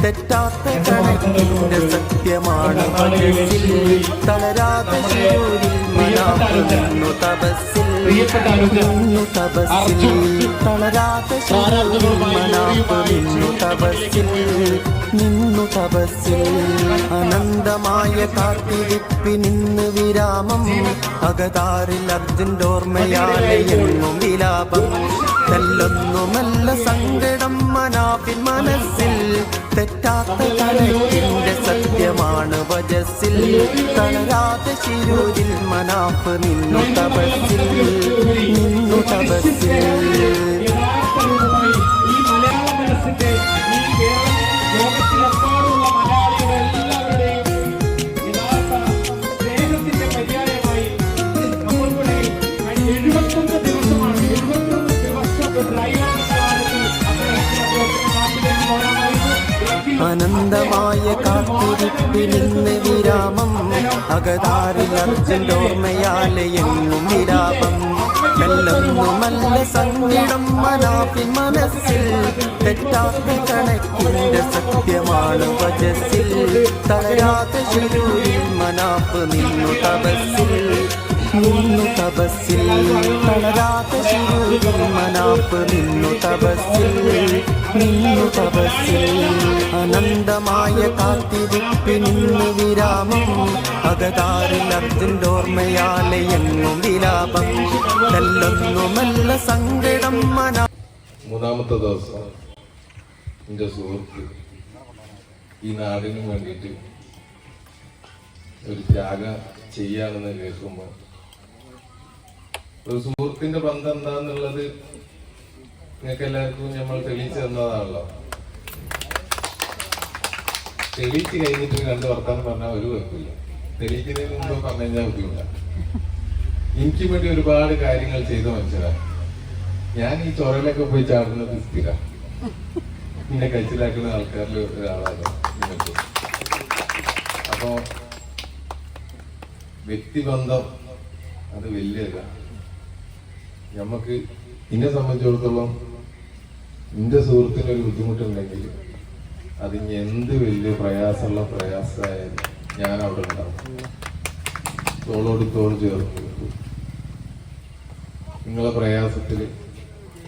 തെറ്റാത്ത കണക്കിന്റെ സത്യമാണ് മനസ്സിൽ തളരാതെ ശിരൂരിൽ മനാപ്പ് നിന്നു തപസ്സിൽ തളരാതെ ശിരൂരിൽ മനാപ്പ് നിന്നു തപസ്സിൽ അനന്തമായ കാത്തിരിപ്പിനിന്ന് വിരാമം അകതാറിൽ അർജുൻ്റെ ഓർമ്മയാലെ എങ്ങും വിലാപം തെല്ലൊന്നുമല്ല സങ്കടം മനാഫിൻ മനസ്സിൽ തെറ്റാത്ത കണക്കിന്റെ സത്യമാണ് വജസ്സിൽ തളരാതെ ശിരൂരിൽ മനാഫ് നിന്നു തപസ്സിൽ അനന്തമായ കാത്തിരിപ്പിനിന്ന് വിരാമം അകതാറിൽ അർജുൻ്റെ ഓർമ്മയാലെ എങ്ങും വിരാപം മെല്ലൊന്നുമല്ല സങ്കടം മനാഫിൻ മനസ്സിൽ തെറ്റാത്ത കണക്കിന്റെ സത്യമാണ് വജസ്സിൽ തളരാതെ ശിരൂരിൽ മനാഫ് നിന്നു തപസ്സിൽ തളരാതെ ശിരൂരിൽ മനാഫ് നിന്നു തപസ്സിൽ അനന്തമായ കാത്തിരിപ്പിനിന്ന് വിരാമം അകതാറിൽ അർജുൻ്റെ ഓർമ്മയാലെ എങ്ങും വിലാപം തെല്ലൊന്നുമല്ല സങ്കടം മനാ. മൂന്നാമത്തെ ദിവസം എൻ്റെ സുഹൃത്ത് ഈ നാടിന് വേണ്ടിയിട്ട് ഒരു ത്യാഗം ചെയ്യാണെന്ന് കേൾക്കുമ്പോൾ ഒരു സുഹൃത്തിന്റെ ബന്ധം എന്താന്നുള്ളത് നിങ്ങൾക്ക് എല്ലാവർക്കും നമ്മൾ തെളിയിച്ചു തന്നതാണല്ലോ. തെളിയിച്ച് കഴിഞ്ഞിട്ട് രണ്ട് വർത്താനം പറഞ്ഞാൽ ഒരു കുഴപ്പമില്ല, തെളിയിക്കുന്നതിന് മുമ്പ് പറഞ്ഞു കഴിഞ്ഞാൽ ബുദ്ധിമുട്ട. എനിക്ക് വേണ്ടി ഒരുപാട് കാര്യങ്ങൾ ചെയ്ത് മനസ്സിലാക്കി. ഞാൻ ഈ ചൊറയിലൊക്കെ പോയി ചാടുന്നത് സ്ഥിരം പിന്നെ കഴിച്ചിലാക്കുന്ന ആൾക്കാരിൽ ഒരാളാണ് നിങ്ങൾക്ക്. അപ്പോ വ്യക്തിബന്ധം അത് വലിയല്ല. നമുക്ക് എന്നെ സംബന്ധിച്ചിടത്തോളം എൻ്റെ സുഹൃത്തിനൊരു ബുദ്ധിമുട്ടുണ്ടെങ്കിൽ അതിന് എന്ത് വലിയ പ്രയാസമായാലും ഞാൻ അവിടെ ഉണ്ടാവും, തോളോട് തോൾ ചേർന്ന് നിൽക്കും. നിങ്ങളെ പ്രയാസത്തിൽ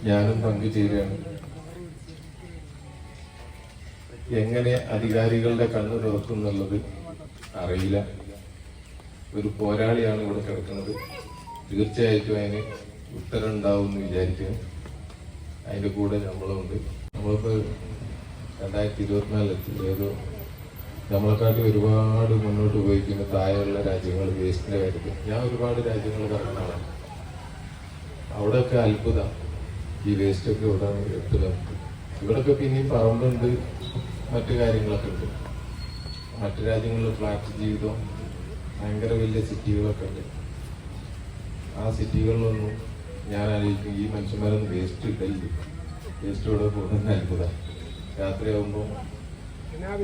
ഞാനും പങ്കുചേരുകയാണ്. എങ്ങനെ അധികാരികളുടെ കണ്ണ് തുറക്കുന്നുള്ളത് അറിയില്ല. ഒരു പോരാളിയാണ് ഇവിടെ കിടക്കുന്നത്. തീർച്ചയായിട്ടും അതിന് ഉത്തരം ഉണ്ടാവും എന്ന് വിചാരിക്കുന്നു. അതിൻ്റെ കൂടെ നമ്മളുണ്ട്. നമ്മളിപ്പോൾ 2024 ഏതോ നമ്മളെക്കാട്ടി ഒരുപാട് മുന്നോട്ട് ഉപയോഗിക്കുന്ന താഴെയുള്ള രാജ്യങ്ങൾ വേസ്റ്റിൻ്റെ കാര്യത്തിൽ ഞാൻ ഒരുപാട് രാജ്യങ്ങൾ കറങ്ങുന്നതാണ്. അവിടെയൊക്കെ അത്ഭുതം, ഈ വേസ്റ്റൊക്കെ ഇവിടെ എത്തുക. ഇവിടെയൊക്കെ പിന്നെയും പറമ്പുണ്ട്, മറ്റു കാര്യങ്ങളൊക്കെ ഉണ്ട്. മറ്റു രാജ്യങ്ങളിൽ ഫ്ലാറ്റ് ജീവിതം, ഭയങ്കര വലിയ സിറ്റികളൊക്കെ ഉണ്ട്. ആ സിറ്റികളിലൊന്നും ഞാൻ ആലോചിക്കും ഈ മനുഷ്യന്മാരൊന്നും വേസ്റ്റ് ഇട്ടില്ല. വേസ്റ്റ് ഇവിടെ പോകുന്ന അത്ഭുതം. രാത്രിയാകുമ്പോൾ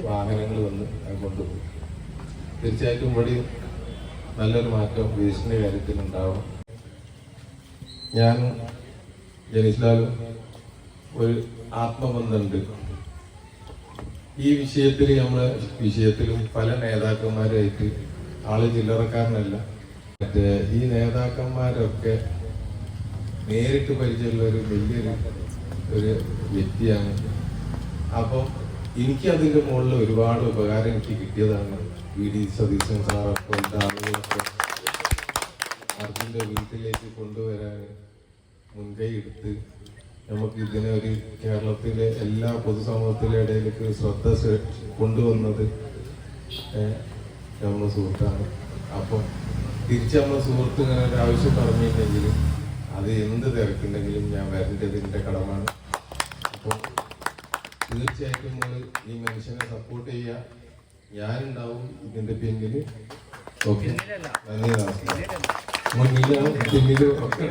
വാഹനങ്ങൾ വന്ന് അത് കൊണ്ടുപോകും. തീർച്ചയായിട്ടും ഇവിടെ നല്ലൊരു മാറ്റം വേസ്റ്റിൻ്റെ കാര്യത്തിൽ ഉണ്ടാവും. ഞാനും ജനീഷ്ലാലും ഒരു ആത്മബന്ധമുണ്ട് ഈ വിഷയത്തിൽ. നമ്മളെ വിഷയത്തിലും പല നേതാക്കന്മാരായിട്ട് ആള് ചില്ലറക്കാരനല്ല. മറ്റേ ഈ നേതാക്കന്മാരൊക്കെ നേരിട്ട് പരിചയമുള്ള ഒരു വലിയൊരു വ്യക്തിയാണ്. അപ്പം എനിക്കതിൻ്റെ മുകളിൽ ഒരുപാട് ഉപകാരം എനിക്ക് കിട്ടിയതാണ്. വി ഡി സതീശൻ സാറൊക്കെ ആളുകളൊക്കെ അർജുൻ്റെ വീട്ടിലേക്ക് കൊണ്ടുവരാൻ മുൻകൈ എടുത്ത് നമുക്ക് ഇതിനെ ഒരു കേരളത്തിലെ എല്ലാ പൊതുസമൂഹത്തിലെ ഇടയിലേക്ക് ശ്രദ്ധ കൊണ്ടുവന്നത് നമ്മുടെ സുഹൃത്താണ്. അപ്പം തിരിച്ച് നമ്മുടെ സുഹൃത്ത് ഇങ്ങനെ ഒരു ആവശ്യം പറഞ്ഞിട്ടുണ്ടെങ്കിലും അത് എന്ത് തിരക്കുണ്ടെങ്കിലും ഞാൻ വരേണ്ടത് എൻ്റെ കടമാണ്. അപ്പോൾ തീർച്ചയായിട്ടും നിങ്ങൾ ഈ മനുഷ്യനെ സപ്പോർട്ട് ചെയ്യുക. ഞാനുണ്ടാവും ഇതിൻ്റെ പിന്നിൽ. ഓക്കെ, നന്ദി. നമസ്കാരം. മുന്നിലും പിന്നിലും ഒക്കെ